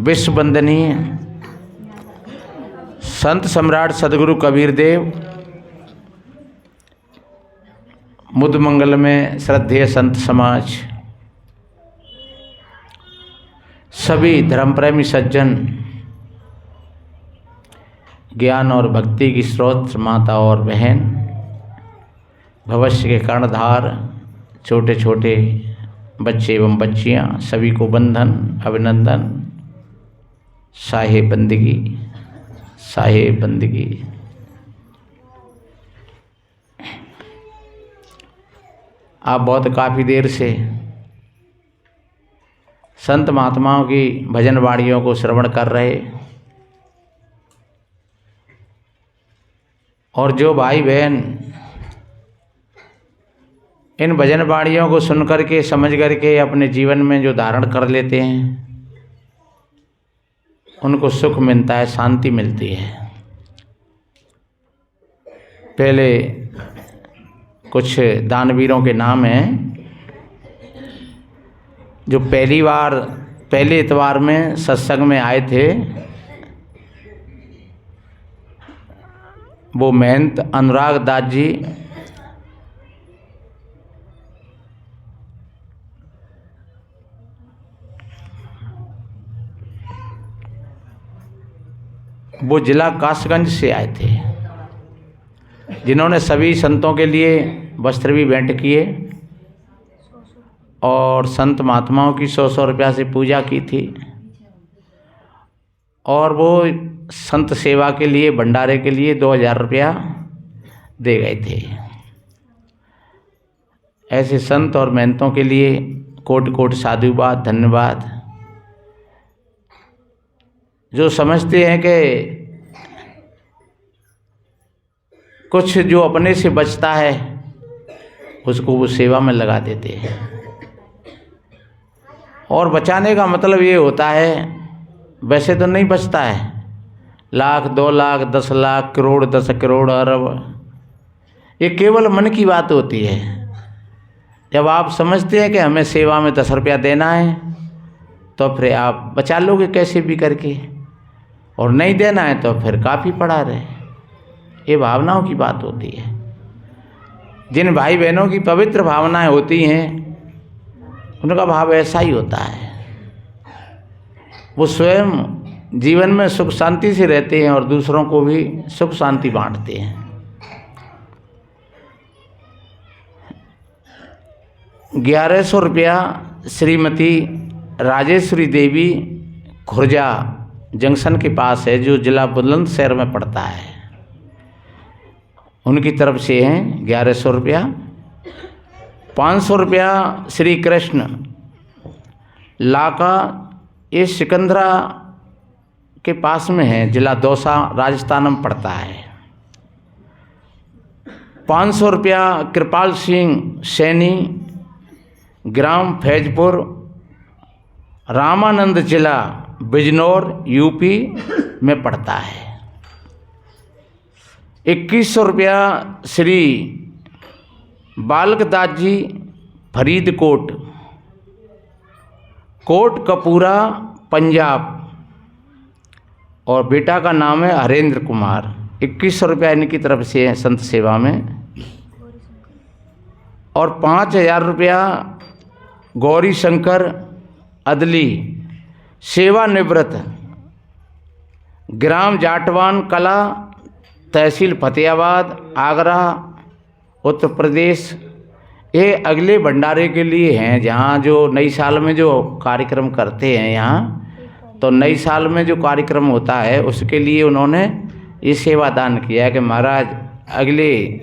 विश्व वंदनीय संत सम्राट सदगुरु कबीर देव, मुद मंगल में श्रद्धेय संत समाज, सभी धर्म प्रेमी सज्जन, ज्ञान और भक्ति की स्रोत माता और बहन, भविष्य के कर्णधार, छोटे छोटे बच्चे एवं बच्चियां, सभी को बंधन अभिनंदन, साहिब बंदगी, साहिब बंदगी। आप बहुत काफ़ी देर से संत महात्माओं की भजन वाणियों को श्रवण कर रहे, और जो भाई बहन इन भजन वाणियों को सुन करके समझ करके अपने जीवन में जो धारण कर लेते हैं, उनको सुख मिलता है, शांति मिलती है। पहले कुछ दानवीरों के नाम हैं जो पहले इतवार में सत्संग में आए थे। वो महंत अनुराग दास जी, वो जिला कासगंज से आए थे, जिन्होंने सभी संतों के लिए वस्त्र भी भेंट किए और संत महात्माओं की 100 रुपया से पूजा की थी, और वो संत सेवा के लिए भंडारे के लिए 2000 रुपया दे गए थे। ऐसे संत और महंतों के लिए कोटि कोटि साधुवाद, धन्यवाद। जो समझते हैं कि कुछ जो अपने से बचता है उसको वो सेवा में लगा देते हैं, और बचाने का मतलब ये होता है, वैसे तो नहीं बचता है, लाख 2 लाख 10 लाख करोड़ 10 करोड़ अरब, ये केवल मन की बात होती है। जब आप समझते हैं कि हमें सेवा में 10 रुपया देना है, तो फिर आप बचा लोगे कैसे भी करके, और नहीं देना है तो फिर काफ़ी पड़ा रहे। ये भावनाओं की बात होती है। जिन भाई बहनों की पवित्र भावनाएं होती हैं, उनका भाव ऐसा ही होता है। वो स्वयं जीवन में सुख शांति से रहते हैं और दूसरों को भी सुख शांति बांटते हैं। 1100 रुपया श्रीमती राजेश्वरी देवी, खुर्जा जंक्शन के पास है, जो जिला बुलंदशहर में पड़ता है, उनकी तरफ से हैं 1100 रुपया। 500 रुपया श्री कृष्ण लाका, ये सिकंदरा के पास में है, जिला दौसा राजस्थान में पड़ता है। 500 रुपया कृपाल सिंह सैनी, ग्राम फैजपुर, रामानंद जिला बिजनौर यूपी में पड़ता है। 2100 रुपया श्री बालकदास जी, फरीदकोट, कोट कपूरा, पंजाब, और बेटा का नाम है हरेंद्र कुमार। 2100 रुपया इनकी तरफ से है संत सेवा में। और 5000 रुपया गौरी शंकर अदली, सेवानिवृत्त, ग्राम जाटवान कला, तहसील फतेहाबाद, आगरा, उत्तर प्रदेश। ये अगले भंडारे के लिए हैं, जहाँ जो नई साल में जो कार्यक्रम करते हैं यहाँ, तो नई साल में जो कार्यक्रम होता है उसके लिए उन्होंने ये सेवा दान किया है कि महाराज अगले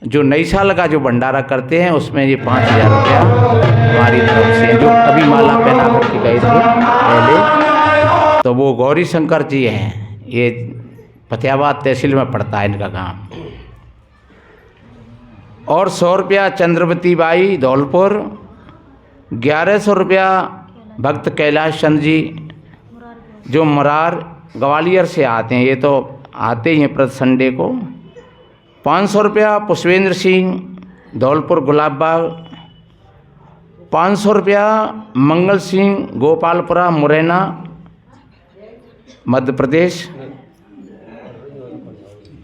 जो नई साल का जो भंडारा करते हैं उसमें ये 5000 रुपया हमारी तरफ से, जो अभी माला पहना करके गए थे पहले, तो वो गौरी शंकर जी हैं। ये फतेहाबाद तहसील में पड़ता है इनका गांव। और 100 रुपया चंद्रवती बाई, धौलपुर। 1100 रुपया भक्त कैलाश चंद जी, जो मरार ग्वालियर से आते हैं, ये तो आते ही हैं प्रति संडे को। 500 रुपया पुष्पेंद्र सिंह, धौलपुर गुलाब बाग। 500 रुपया मंगल सिंह, गोपालपुरा मुरैना। मध्य प्रदेश।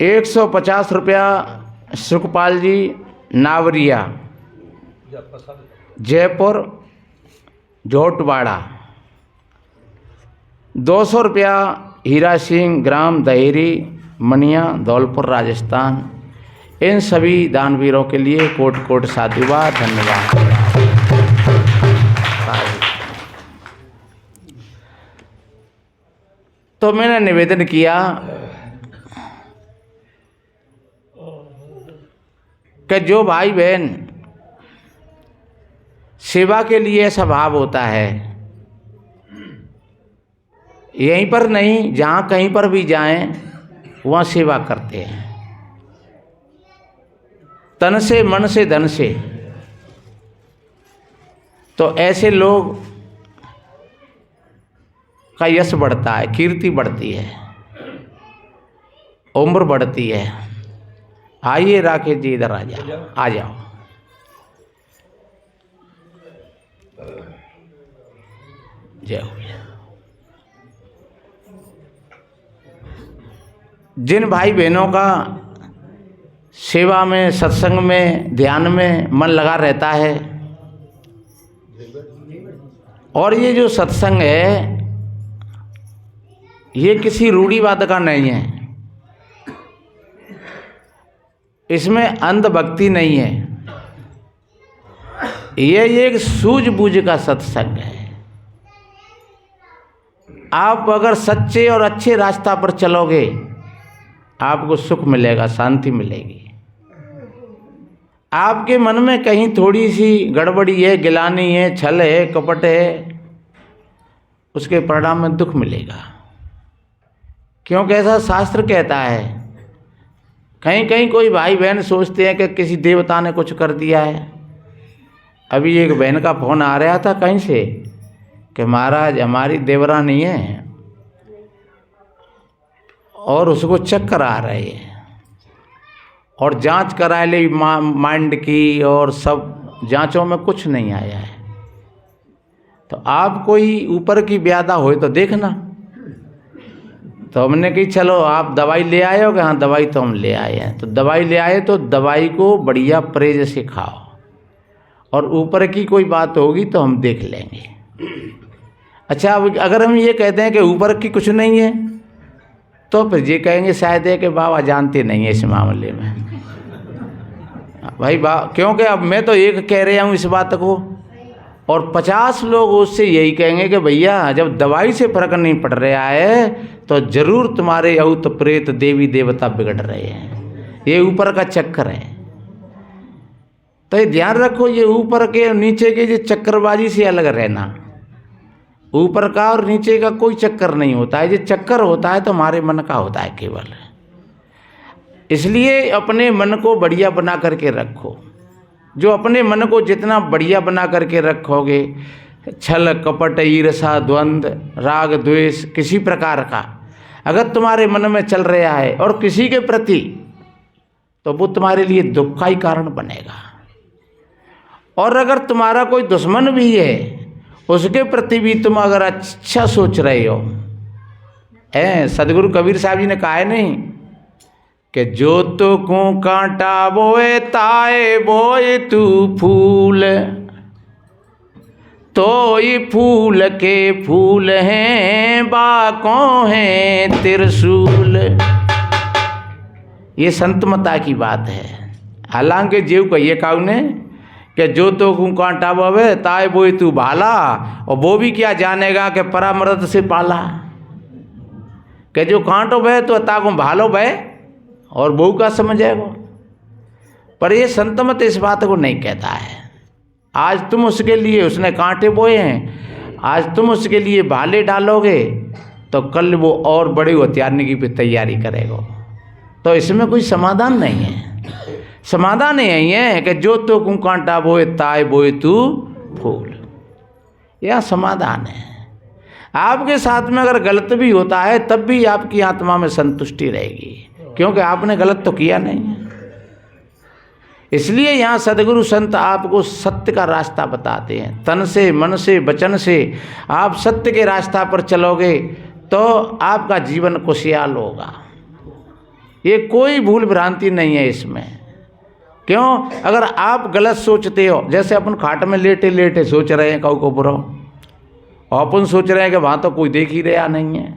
150 रुपया सुखपाल जी नावरिया, जयपुर झोटवाड़ा। 200 रुपया हीरा सिंह, ग्राम दहेरी, मनिया, धौलपुर, राजस्थान। इन सभी दानवीरों के लिए कोट कोट साधुवाद, धन्यवाद। तो मैंने निवेदन किया कि जो भाई बहन सेवा के लिए ऐसा भाव होता है, यहीं पर नहीं जहाँ कहीं पर भी जाएं वहाँ सेवा करते हैं, तन से, मन से, धन से। तो ऐसे लोग का यश बढ़ता है, कीर्ति बढ़ती है, उम्र बढ़ती है। आइए राकेश जी, इधर आ जाओ, आ जाओ। जय हो। जिन भाई बहनों का सेवा में, सत्संग में, ध्यान में मन लगा रहता है, और ये जो सत्संग है ये किसी रूढ़िवाद का नहीं है, इसमें अंधभक्ति नहीं है, ये एक सूझबूझ का सत्संग है। आप अगर सच्चे और अच्छे रास्ता पर चलोगे आपको सुख मिलेगा, शांति मिलेगी। आपके मन में कहीं थोड़ी सी गड़बड़ी है, गिलानी है, छल है, कपट है, उसके परिणाम में दुख मिलेगा। क्योंकि ऐसा शास्त्र कहता है। कहीं कहीं कोई भाई बहन सोचते हैं कि किसी देवता ने कुछ कर दिया है। अभी एक बहन का फोन आ रहा था कहीं से कि महाराज हमारी देवरानी है और उसको चक्कर आ रहे हैं और जांच करा ली माइंड की, और सब जांचों में कुछ नहीं आया है। तो आप कोई ऊपर की व्याधा हो तो देखना। तो हमने कही चलो आप दवाई ले आए हो? कि हाँ दवाई तो हम ले आए हैं। तो दवाई ले आए तो दवाई को बढ़िया परहेज से खाओ, और ऊपर की कोई बात होगी तो हम देख लेंगे। अच्छा, अब अगर हम ये कहते हैं कि ऊपर की कुछ नहीं है तो फिर ये कहेंगे शायद है कि बाबा जानते नहीं है इस मामले में। भाई क्योंकि अब मैं तो एक कह रहा हूँ इस बात को, और 50 लोग उससे यही कहेंगे कि भैया जब दवाई से फर्क नहीं पड़ रहा है तो जरूर तुम्हारे अऊत प्रेत देवी देवता बिगड़ रहे हैं, ये ऊपर का चक्कर है। तो ये ध्यान रखो, ये ऊपर के नीचे के ये चक्करबाजी से अलग रहना। ऊपर का और नीचे का कोई चक्कर नहीं होता है, ये चक्कर होता है तो हमारे मन का होता है केवल। इसलिए अपने मन को बढ़िया बना करके रखो। जो अपने मन को जितना बढ़िया बना करके रखोगे, छल कपट ईर्षा द्वंद्व राग द्वेष किसी प्रकार का अगर तुम्हारे मन में चल रहा है और किसी के प्रति, तो वो तुम्हारे लिए दुख का ही कारण बनेगा। और अगर तुम्हारा कोई दुश्मन भी है उसके प्रति भी तुम अगर अच्छा सोच रहे हो, सदगुरु कबीर साहब जी ने कहा है नहीं कि जो तो को कांटा बोए ताए बोए तू फूल, तो ये फूल के फूल हैं बाकों हैं त्रिशूल। ये संतमता की बात है। हालांकि जीव कहिए काऊ ने कि जो तो को कांटा बोए ताए बोए तू भाला, और वो भी क्या जानेगा कि परामर्द से पाला। कि जो कांटो बहे तो ताको भालो बहे और बहू का समझेगा। पर ये संतमत इस बात को नहीं कहता है। आज तुम उसके लिए, उसने कांटे बोए हैं, आज तुम उसके लिए भाले डालोगे तो कल वो और बड़ी हथियारने की तैयारी करेगा। तो इसमें कोई समाधान नहीं है। समाधान यही है कि जो तो को कांटा बोए ताए बोए तू फूल, यह समाधान है। आपके साथ में अगर गलत भी होता है तब भी आपकी आत्मा में संतुष्टि रहेगी, क्योंकि आपने गलत तो किया नहीं है। इसलिए यहाँ सदगुरु संत आपको सत्य का रास्ता बताते हैं। तन से मन से वचन से आप सत्य के रास्ता पर चलोगे तो आपका जीवन खुशहाल होगा। ये कोई भूल भ्रांति नहीं है इसमें। क्यों? अगर आप गलत सोचते हो, जैसे अपन खाट में लेटे लेटे सोच रहे हैं कऊ को बुरा, और अपन सोच रहे हैं कि वहाँ तो कोई देख ही रहा नहीं है,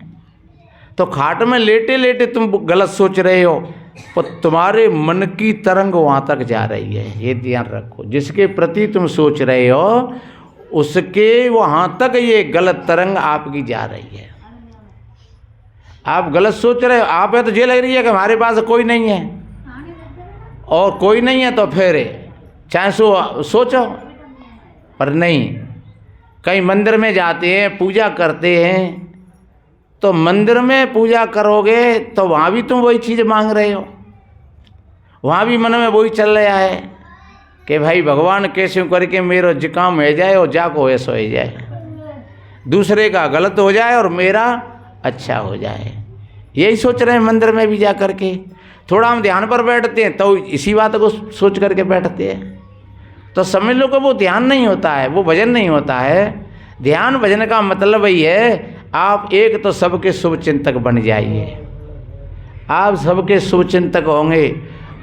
तो खाट में लेटे लेटे तुम गलत सोच रहे हो, तो तुम्हारे मन की तरंग वहाँ तक जा रही है। ये ध्यान रखो, जिसके प्रति तुम सोच रहे हो उसके वहाँ तक ये गलत तरंग आपकी जा रही है। आप गलत सोच रहे हो, आप तो ये लग रही है कि हमारे पास कोई नहीं है, और कोई नहीं है तो फिर चाहे सोचो, पर नहीं। कहीं मंदिर में जाते हैं, पूजा करते हैं, तो मंदिर में पूजा करोगे तो वहाँ भी तुम वही चीज़ मांग रहे हो, वहाँ भी मन में वही चल रहा है कि भाई भगवान कैसे करके मेरा जुकाम हो जाए और जाको ऐसा हो जाए, दूसरे का गलत हो जाए और मेरा अच्छा हो जाए। यही सोच रहे हैं मंदिर में भी जा करके। थोड़ा हम ध्यान पर बैठते हैं तो इसी बात को सोच करके बैठते हैं, तो समझ लो कि वो ध्यान नहीं होता है, वो भजन नहीं होता है। ध्यान भजन का मतलब वही है, आप एक तो सबके शुभ चिंतक बन जाइए। आप सबके शुभ चिंतक होंगे,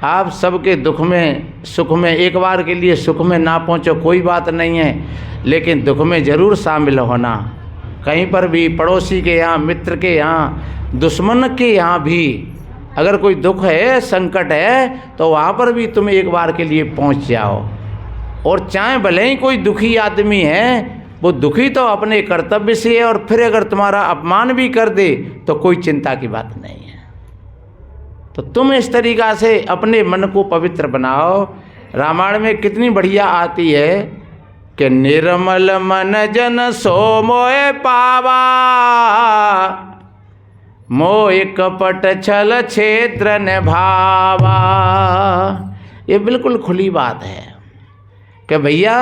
आप सबके दुख में सुख में, एक बार के लिए सुख में ना पहुंचो कोई बात नहीं है, लेकिन दुख में ज़रूर शामिल होना। कहीं पर भी, पड़ोसी के यहाँ, मित्र के यहाँ, दुश्मन के यहाँ भी अगर कोई दुख है, संकट है, तो वहाँ पर भी तुम एक बार के लिए पहुँच जाओ। और चाहे भले ही कोई दुखी आदमी है, वो दुखी तो अपने कर्तव्य से है, और फिर अगर तुम्हारा अपमान भी कर दे तो कोई चिंता की बात नहीं है। तो तुम इस तरीक़ा से अपने मन को पवित्र बनाओ। रामायण में कितनी बढ़िया आती है कि निर्मल मन जन सो मोए पावा, मोह कपट छल क्षेत्र निभावा। ये बिल्कुल खुली बात है कि भैया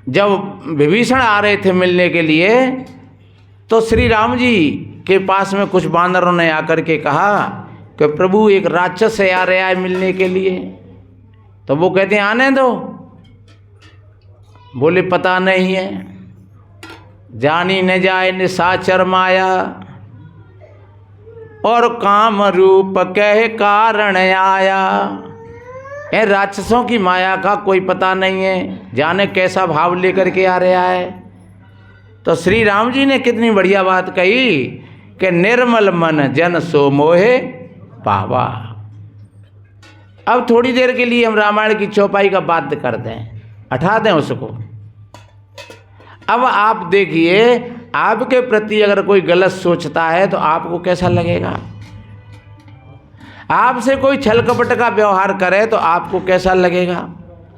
जब विभीषण आ रहे थे मिलने के लिए, तो श्री राम जी के पास में कुछ बानरों ने आकर के कहा कि प्रभु एक राक्षस से आ रहा है मिलने के लिए। तो वो कहते हैं आने दो। बोले पता नहीं है, जानी न जाए निशाचर माया, और काम रूप कह कारण आया। राक्षसों की माया का कोई पता नहीं है, जाने कैसा भाव लेकर के आ रहा है। तो श्री राम जी ने कितनी बढ़िया बात कही कि निर्मल मन जन सो मोहे पावा। अब थोड़ी देर के लिए हम रामायण की चौपाई का बात कर दें, हटा दें उसको। अब आप देखिए, आपके प्रति अगर कोई गलत सोचता है तो आपको कैसा लगेगा? आपसे कोई छल कपट का व्यवहार करे तो आपको कैसा लगेगा?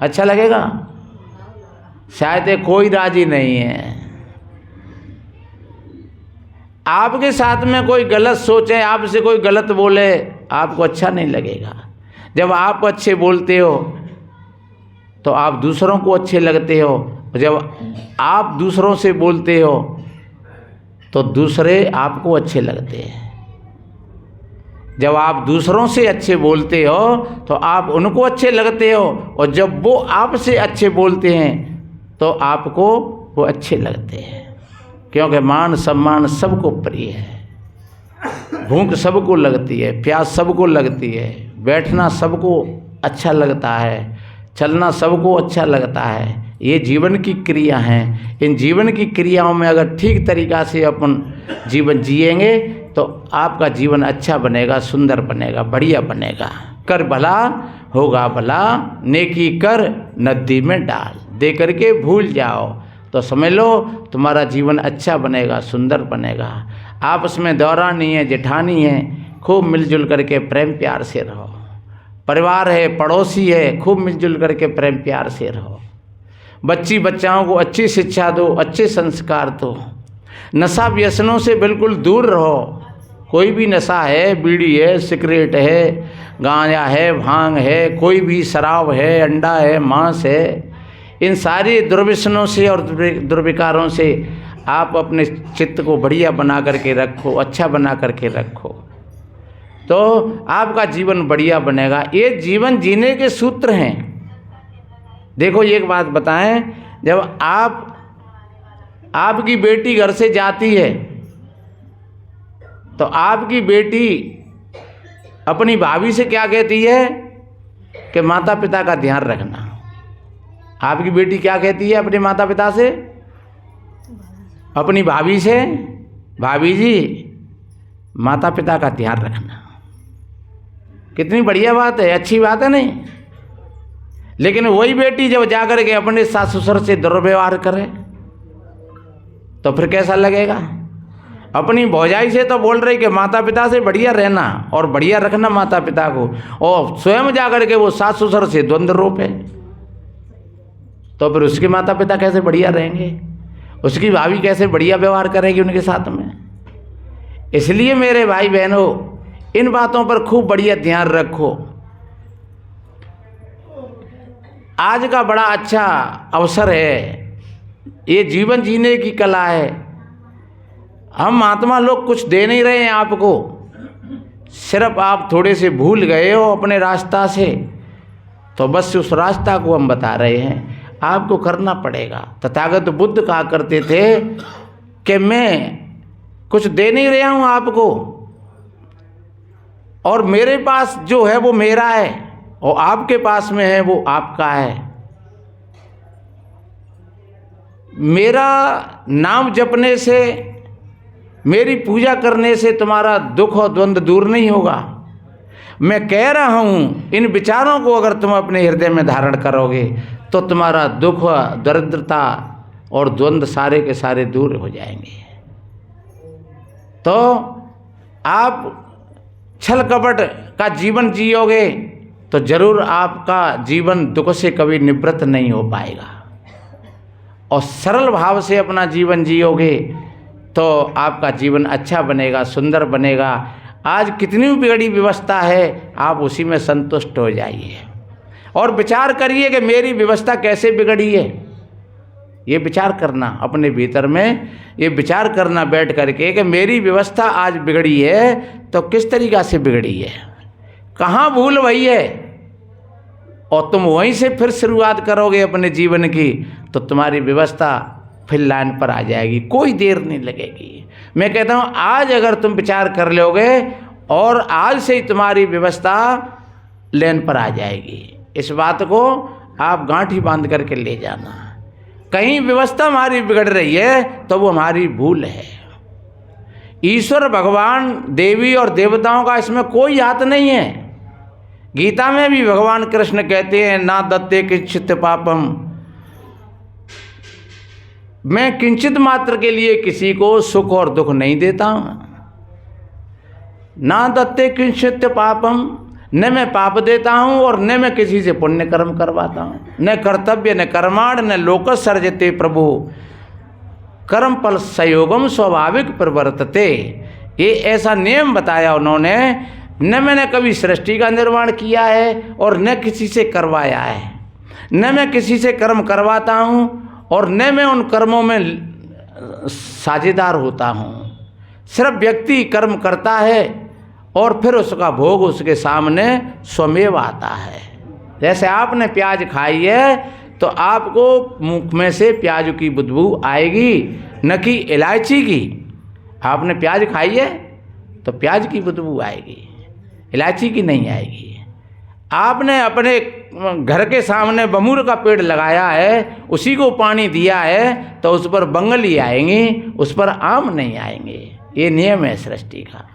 अच्छा लगेगा? शायद कोई राजी नहीं है। आपके साथ में कोई गलत सोचे, आपसे कोई गलत बोले, आपको अच्छा नहीं लगेगा। जब आप अच्छे बोलते हो तो आप दूसरों को अच्छे लगते हो, जब आप दूसरों से बोलते हो तो दूसरे आपको अच्छे लगते हैं। जब आप दूसरों से अच्छे बोलते हो तो आप उनको अच्छे लगते हो, और जब वो आपसे अच्छे बोलते हैं तो आपको वो अच्छे लगते हैं। क्योंकि मान सम्मान सबको प्रिय है। भूख सबको लगती है, प्यास सबको लगती है, बैठना सबको अच्छा लगता है, चलना सबको अच्छा लगता है। ये जीवन की क्रिया हैं। इन जीवन की क्रियाओं में अगर ठीक तरीक़ा से अपन जीवन जिएंगे तो आपका जीवन अच्छा बनेगा, सुंदर बनेगा, बढ़िया बनेगा। कर भला होगा भला, नेकी कर नदी में डाल, दे करके भूल जाओ तो समझ लो तुम्हारा जीवन अच्छा बनेगा, सुंदर बनेगा। आपस में दौरानी है, जेठानी है, खूब मिलजुल करके प्रेम प्यार से रहो। परिवार है, पड़ोसी है, खूब मिलजुल करके प्रेम प्यार से रहो। बच्ची बच्चाओं को अच्छी शिक्षा दो, अच्छे संस्कार दो। नशा व्यसनों से बिल्कुल दूर रहो। कोई भी नशा है, बीड़ी है, सिगरेट है, गांजा है, भांग है, कोई भी शराब है, अंडा है, मांस है, इन सारे दुर्व्यसनों से और दुर्विकारों से आप अपने चित्त को बढ़िया बना करके रखो, अच्छा बना करके रखो, तो आपका जीवन बढ़िया बनेगा। ये जीवन जीने के सूत्र हैं। देखो एक बात बताएं, जब आपकी बेटी घर से जाती है तो आपकी बेटी अपनी भाभी से क्या कहती है कि माता पिता का ध्यान रखना। आपकी बेटी क्या कहती है अपने माता पिता से, अपनी भाभी से, भाभी जी माता पिता का ध्यान रखना। कितनी बढ़िया बात है, अच्छी बात है नहीं। लेकिन वही बेटी जब जाकर के अपने सास ससुर से दुर्व्यवहार करे तो फिर कैसा लगेगा। अपनी भौजाई से तो बोल रही कि माता पिता से बढ़िया रहना और बढ़िया रखना माता पिता को, और स्वयं जाकर के वो सास ससुर से द्वंद्व रूप है, तो फिर उसके माता पिता कैसे बढ़िया रहेंगे, उसकी भाभी कैसे बढ़िया व्यवहार करेगी उनके साथ में। इसलिए मेरे भाई बहनों, इन बातों पर खूब बढ़िया ध्यान रखो। आज का बड़ा अच्छा अवसर है, ये जीवन जीने की कला है। हम महात्मा लोग कुछ दे नहीं रहे हैं आपको, सिर्फ आप थोड़े से भूल गए हो अपने रास्ता से, तो बस उस रास्ता को हम बता रहे हैं, आपको करना पड़ेगा। तथागत बुद्ध कहा करते थे कि मैं कुछ दे नहीं रहा हूँ आपको, और मेरे पास जो है वो मेरा है, और आपके पास में है वो आपका है। मेरा नाम जपने से, मेरी पूजा करने से तुम्हारा दुख और द्वंद्व दूर नहीं होगा। मैं कह रहा हूँ, इन विचारों को अगर तुम अपने हृदय में धारण करोगे तो तुम्हारा दुख, दरिद्रता और द्वंद्व सारे के सारे दूर हो जाएंगे। तो आप छल कपट का जीवन जियोगे तो जरूर आपका जीवन दुख से कभी निवृत्त नहीं हो पाएगा, और सरल भाव से अपना जीवन जियोगे तो आपका जीवन अच्छा बनेगा, सुंदर बनेगा। आज कितनी बिगड़ी व्यवस्था है, आप उसी में संतुष्ट हो जाइए और विचार करिए कि मेरी व्यवस्था कैसे बिगड़ी है। ये विचार करना अपने भीतर में, ये विचार करना बैठ करके कि मेरी व्यवस्था आज बिगड़ी है तो किस तरीक़ा से बिगड़ी है, कहाँ भूल हुई है, और तुम वहीं से फिर शुरुआत करोगे अपने जीवन की, तो तुम्हारी व्यवस्था फिर लाइन पर आ जाएगी, कोई देर नहीं लगेगी। मैं कहता हूँ आज अगर तुम विचार कर लोगे और आज से ही तुम्हारी व्यवस्था लाइन पर आ जाएगी। इस बात को आप गांठी बांध करके ले जाना। कहीं व्यवस्था हमारी बिगड़ रही है तो वो हमारी भूल है। ईश्वर, भगवान, देवी और देवताओं का इसमें कोई हाथ नहीं है। गीता में भी भगवान कृष्ण कहते हैं, ना दत्ते किंचित पापम, मैं किंचित मात्र के लिए किसी को सुख और दुख नहीं देता हूं। ना दत्ते किंचित पापम, न मैं पाप देता हूं और न मैं किसी से पुण्य कर्म करवाता हूं। न कर्तव्य न कर्माण न लोक सर्जते प्रभु, कर्म फल संयोगम स्वाभाविक प्रवर्तते। ये ऐसा नियम बताया उन्होंने। न मैंने कभी सृष्टि का निर्माण किया है और न किसी से करवाया है, न मैं किसी से कर्म करवाता हूँ और न मैं उन कर्मों में साझेदार होता हूँ। सिर्फ व्यक्ति कर्म करता है और फिर उसका भोग उसके सामने स्वमेव आता है। जैसे आपने प्याज खाई है तो आपको मुख में से प्याज की बदबू आएगी, न कि इलायची की। आपने प्याज खाई है तो प्याज की बदबू आएगी, इलायची की नहीं आएगी। आपने अपने घर के सामने बमूर का पेड़ लगाया है, उसी को पानी दिया है तो उस पर बंगली आएंगी, उस पर आम नहीं आएंगे। ये नियम है सृष्टि का।